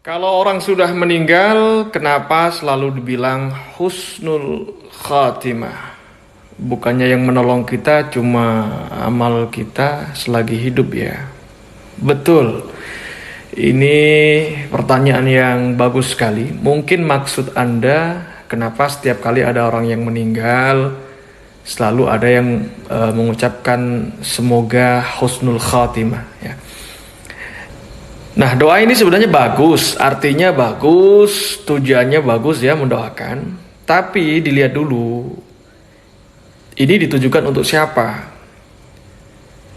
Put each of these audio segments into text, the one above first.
Kalau orang sudah meninggal, kenapa selalu dibilang husnul khatimah? Bukannya yang menolong kita cuma amal kita selagi hidup ya? Betul. Ini pertanyaan yang bagus sekali. Mungkin maksud Anda, kenapa setiap kali ada orang yang meninggal, selalu ada yang mengucapkan semoga husnul khatimah ya. Nah, doa ini sebenarnya bagus, artinya bagus, tujuannya bagus ya, mendoakan. Tapi dilihat dulu, ini ditujukan untuk siapa?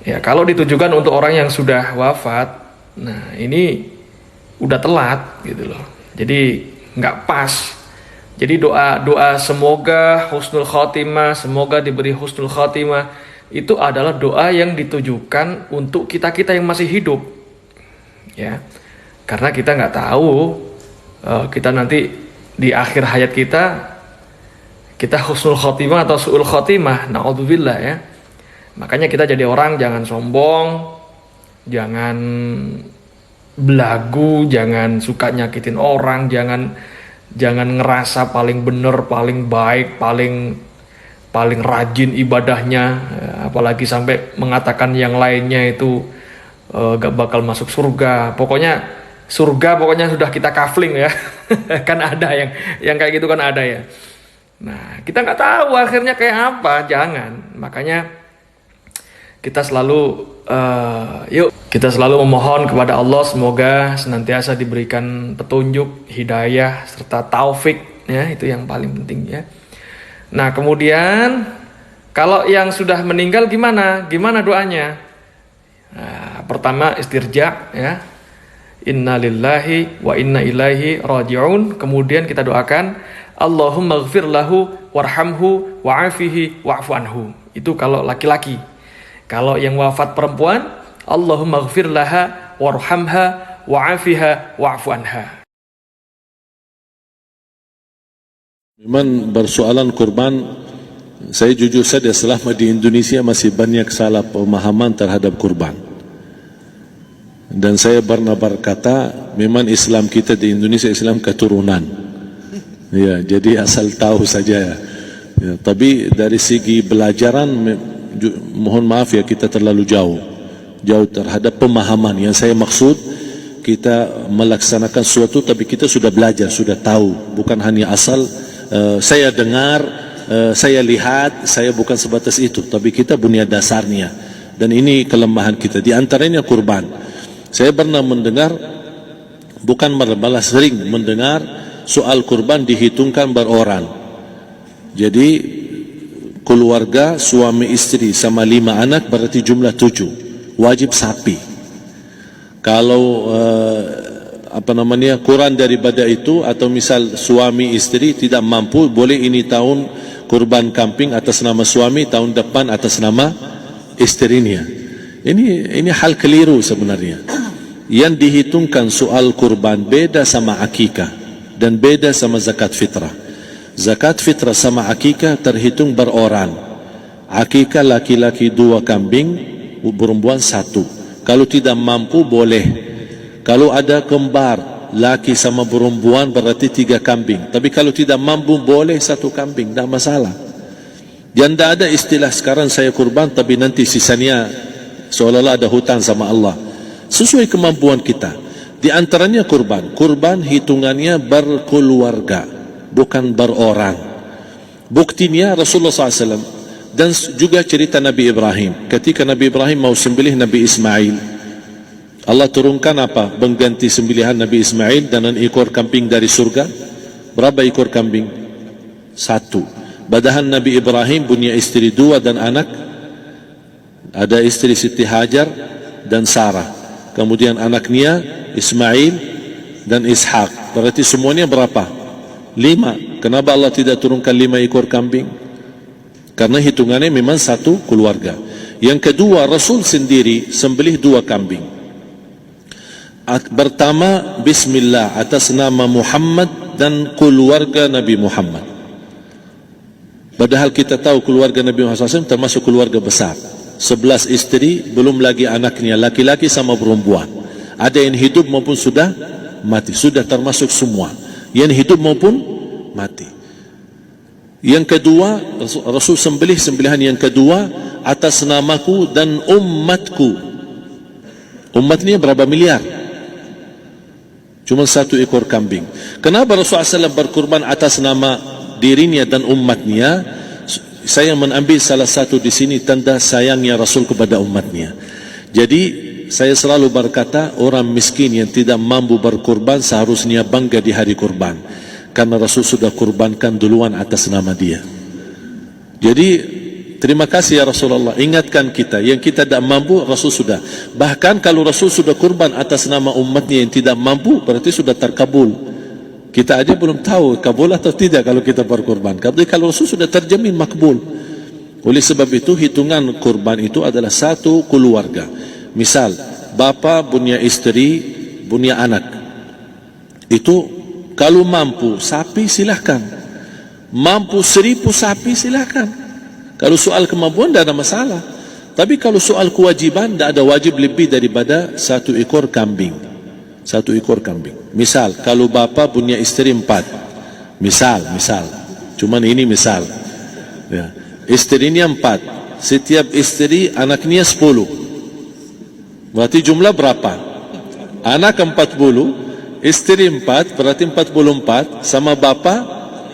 Ya, kalau ditujukan untuk orang yang sudah wafat, nah ini udah telat gitu loh. Jadi nggak pas. Jadi doa semoga husnul khotimah, semoga diberi husnul khotimah, itu adalah doa yang ditujukan untuk kita-kita yang masih hidup. Ya, karena kita nggak tahu kita nanti di akhir hayat kita husnul khotimah atau su'ul khotimah, na'udzubillah ya. Makanya kita jadi orang jangan sombong, jangan belagu, jangan suka nyakitin orang, jangan ngerasa paling bener, paling baik, paling rajin ibadahnya, apalagi sampai mengatakan yang lainnya itu gak bakal masuk surga. Pokoknya surga sudah kita kafling ya. Kan ada yang kayak gitu kan ada ya. Nah, kita nggak tahu akhirnya kayak apa. Jangan. Makanya kita selalu kita selalu memohon kepada Allah semoga senantiasa diberikan petunjuk, hidayah serta taufik ya, itu yang paling penting ya. Nah, kemudian kalau yang sudah meninggal gimana? Gimana doanya? Nah, pertama istirja ya, inna lillahi wa inna ilaihi raji'un. Kemudian kita doakan Allahumma ghfir lahu warhamhu wa'afihi wa'fu anhu. Itu kalau laki-laki. Kalau yang wafat perempuan, Allahumma ghfir laha warhamha wa'afiha wa'fu anha. Memang persoalan kurban, saya jujur saja selama di Indonesia masih banyak salah pemahaman terhadap kurban. Dan saya pernah berkata, memang Islam kita di Indonesia Islam keturunan. Ya, jadi asal tahu saja ya. Ya, tapi dari segi belajaran, mohon maaf ya, kita terlalu jauh terhadap pemahaman. Yang saya maksud, kita melaksanakan sesuatu tapi kita sudah belajar, sudah tahu, bukan hanya asal saya dengar, saya lihat, saya bukan sebatas itu, tapi kita bunyad dasarnya. Dan ini kelemahan kita, di antaranya kurban. Saya pernah mendengar, bukan malah sering mendengar soal kurban dihitungkan beroran. Jadi keluarga suami istri sama 5 anak berarti jumlah 7, wajib sapi. Kalau kurang daripada itu, atau misal suami istri tidak mampu, boleh ini tahun kurban kambing atas nama suami, tahun depan atas nama istrinya. Ini hal keliru sebenarnya. Yang dihitungkan soal kurban beda sama akikah dan beda sama zakat fitrah. Zakat fitrah sama akikah terhitung beroran. Akikah laki-laki 2 kambing, perempuan 1. Kalau tidak mampu boleh. Kalau ada kembar laki sama perempuan berarti 3 kambing. Tapi kalau tidak mampu boleh 1 kambing, tidak masalah. Yang tidak ada istilah sekarang saya kurban tapi nanti sisanya seolah-olah ada hutang sama Allah. Sesuai kemampuan kita. Di antaranya kurban. Kurban hitungannya berkeluarga, bukan beroran. Buktinya Rasulullah SAW dan juga cerita Nabi Ibrahim. Ketika Nabi Ibrahim mau sembelih Nabi Ismail, Allah turunkan apa? Mengganti sembelihan Nabi Ismail dengan ekor kambing dari surga. Berapa ekor kambing? 1. Padahal Nabi Ibrahim punya istri 2 dan anak. Ada istri Siti Hajar dan Sarah. Kemudian anaknya Ismail dan Ishak. Berarti semuanya berapa? 5. Kenapa Allah tidak turunkan 5 ekor kambing? Karena hitungannya memang 1 keluarga. Yang kedua, Rasul sendiri sembelih 2 kambing. Pertama, Bismillah atas nama Muhammad dan keluarga Nabi Muhammad. Padahal kita tahu keluarga Nabi Muhammad SAW termasuk keluarga besar. 11 istri, belum lagi anaknya, laki-laki sama perempuan. Ada yang hidup maupun sudah mati. Sudah termasuk semua, yang hidup maupun mati. Yang kedua, Rasul sembelih sembelihan yang kedua atas namaku dan umatku. Umatnya berapa miliar? Cuma 1 ekor kambing. Kenapa Rasulullah SAW berkurban atas nama dirinya dan umatnya? Saya mengambil salah satu di sini tanda sayangnya Rasul kepada umatnya. Jadi saya selalu berkata, orang miskin yang tidak mampu berkurban seharusnya bangga di hari kurban, karena Rasul sudah kurbankan duluan atas nama dia. Jadi terima kasih ya Rasulullah, ingatkan kita. Yang kita tidak mampu, Rasul sudah. Bahkan kalau Rasul sudah kurban atas nama umatnya yang tidak mampu, berarti sudah terkabul. Kita aja belum tahu kabul atau tidak kalau kita berkurban. Tapi kalau Rasul sudah terjamin makbul. Oleh sebab itu, hitungan kurban itu adalah satu keluarga. Misal, bapa punya istri, punya anak. Itu kalau mampu sapi silahkan. Mampu 1000 sapi silahkan. Kalau soal kemampuan tidak ada masalah. Tapi kalau soal kewajiban, tidak ada wajib lebih daripada 1 ekor kambing. 1 ekor kambing. Misal, kalau bapa punya istri 4. Misal. Cuman ini misal. Ya. Istrinya 4. Setiap istri anaknya 10. Berarti jumlah berapa? Anak 40, istri 4, berarti 44, sama bapa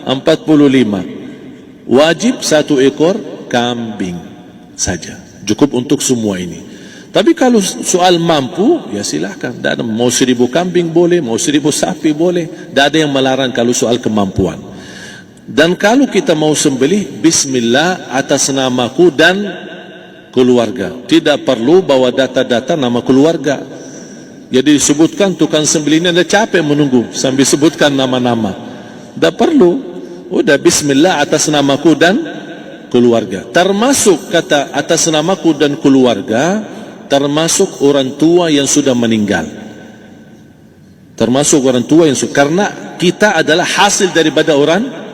45. Wajib 1 ekor kambing saja. Cukup untuk semua ini. Tapi kalau soal mampu, ya silahkan. Mau 1000 kambing boleh, mau 1000 sapi boleh. Tidak ada yang melarang kalau soal kemampuan. Dan kalau kita mau sembelih, bismillah atas namaku dan keluarga. Tidak perlu bawa data-data nama keluarga. Jadi disebutkan tukang sembelihnya dah capek menunggu sambil sebutkan nama-nama. Tidak perlu. Udah bismillah atas namaku dan keluarga. Termasuk kata atas namaku dan keluarga, termasuk orang tua yang sudah meninggal. Termasuk orang tua yang sudah, karena kita adalah hasil daripada orang